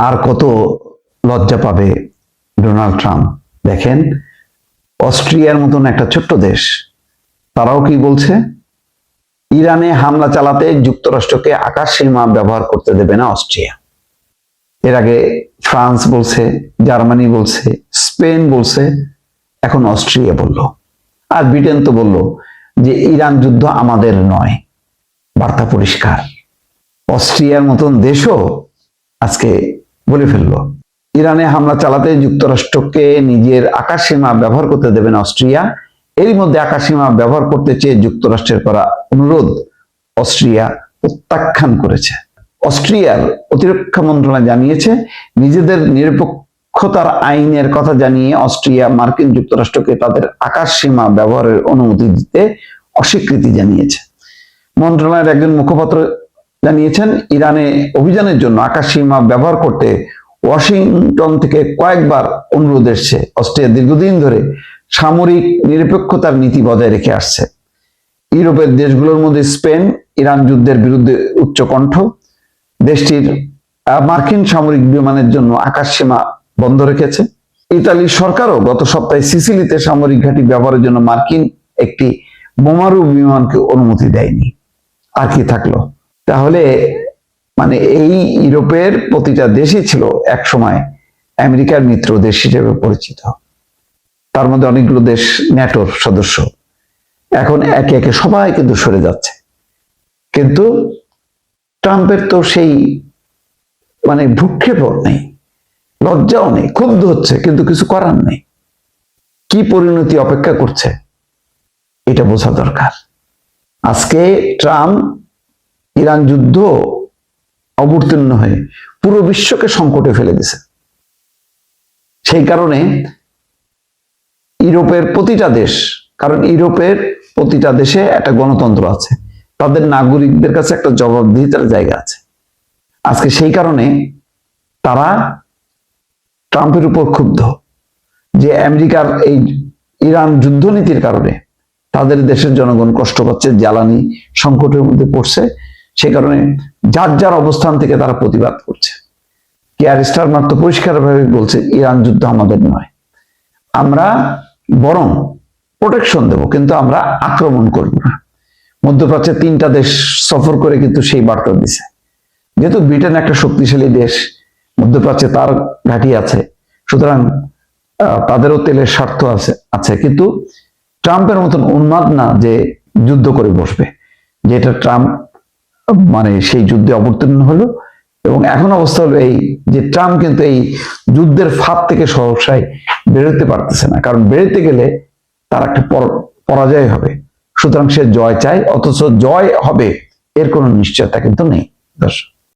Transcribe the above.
আর কত লজ্জা পাবে ডোনাল্ড ট্রাম্প। দেখেন, অস্ট্রিয়ার মতন একটা ছোট্ট দেশ, তারাও কি বলছে, ইরানে হামলা চালাতে যুক্তরাষ্ট্রকে আকাশ সীমা ব্যবহার করতে দেবে না অস্ট্রিয়া। এর আগে ফ্রান্স বলছে, জার্মানি বলছে, স্পেন বলছে, এখন অস্ট্রিয়া বলল, আর ব্রিটেন তো বলল যে ইরান যুদ্ধ আমাদের নয়। বার্তা পরিষ্কার। অস্ট্রিয়ার মতন দেশও আজকে বলে ফেললো ইরানে হামলা চালাতে যুক্তরাষ্ট্রকে নিজের আকাশ সীমা ব্যবহার করতে দেবে না অস্ট্রিয়া। এরই মধ্যে আকাশ সীমা ব্যবহার করতে চেয়ে যুক্তরাষ্ট্রের করা অনুরোধ অস্ট্রিয়া প্রত্যাখ্যান করেছে। অস্ট্রিয়ার প্রতিরক্ষা মন্ত্রণালয় জানিয়েছে, নিজেদের নিরপেক্ষতার আইনের কথা জানিয়ে অস্ট্রিয়া মার্কিন যুক্তরাষ্ট্রকে তাদের আকাশ সীমা ব্যবহারের অনুমতি দিতে অস্বীকৃতি জানিয়েছে। মন্ত্রণালয়ের একজন মুখপাত্র জানিয়েছেন, ইরানে অভিযানের জন্য আকাশ সীমা ব্যবহার করতে ওয়াশিংটন থেকে কয়েকবার অনুরোধ এসেছে। অস্ট্রিয়া দীর্ঘদিন ধরে সামরিক নিরপেক্ষতার নীতি বজায় রেখে আসছে। ইউরোপের দেশগুলোর মধ্যে স্পেন ইরান যুদ্ধের বিরুদ্ধে উচ্চকণ্ঠ। দেশটির মার্কিন সামরিক বিমানের জন্য আকাশ সীমা বন্ধ রেখেছে। ইতালির সরকারও গত সপ্তাহে সিসিলিতে সামরিক ঘাঁটি ব্যবহারের জন্য মার্কিন একটি বোমারু বিমানকে অনুমতি দেয়নি। আর কি থাকলো? তাহলে মানে এই ইউরোপের প্রতিটা দেশই ছিল এক সময় আমেরিকার মিত্র দেশ হিসেবে পরিচিত। তার মধ্যে অনেকগুলো দেশ ন্যাটোর সদস্য। এখন একে একে সবাই কিন্তু সরে যাচ্ছে। কিন্তু ট্রাম্পের তো সেই মানে ভ্রুক্ষেপও নেই, লজ্জাও নেই, ক্ষুব্ধ হচ্ছে কিন্তু কিছু করার নেই। কি পরিণতি অপেক্ষা করছে এটা বোঝা দরকার। আজকে ট্রাম্প ইরান যুদ্ধ অবতীর্ণ হয়ে পুরো বিশ্বকে সংকটে ফেলে দিছে। সেই কারণে ইউরোপের প্রতিটা দেশ, কারণ ইউরোপের প্রতিটা দেশে একটা গণতন্ত্র আছে, তাদের নাগরিকদের কাছে একটা জবাবদিহিতার জায়গা আছে। আজকে সেই কারণে তারা ট্রাম্পের উপর ক্ষুব্ধ যে আমেরিকার এই ইরান যুদ্ধনীতির কারণে তাদের দেশের জনগণ কষ্ট পাচ্ছে, জ্বালানি সংকটের মধ্যে পড়ছে। সে কারণে যার যার অবস্থান থেকে তারা প্রতিবাদ করছে। কেয়ার স্টারমার তো পরিষ্কারভাবে বলছে, ইরান যুদ্ধ আমাদের নয়, আমরা বরং প্রোটেকশন দেব, কিন্তু আমরা আক্রমণ করব না। মধ্যপ্রাচ্যের 3টা দেশ সফর করে কিন্তু সেই বার্তা দিছে। যেহেতু ব্রিটেন একটা শক্তিশালী দেশ, মধ্যপ্রাচ্যে তার ঘাঁটি আছে, সুতরাং তাদেরও তেলের স্বার্থ আছে। কিন্তু ট্রাম্পের মতন উন্মাদ না যে যুদ্ধ করে বসবে, যেটা ট্রাম্প মানে সেই যুদ্ধে অবতীর্ণ হলো। এবং এখন অবস্থা হলো এই যে ট্রাম্প কিন্তু এই যুদ্ধের ফাঁদ থেকে সহসায় বেরোতে পারতেছে না, কারণ বেরোতে গেলে তার একটা পরাজয় হবে। সুতরাং সে জয় চায়, অথচ জয় হবে এর কোনো নিশ্চয়তা কিন্তু নেই। দর্শক।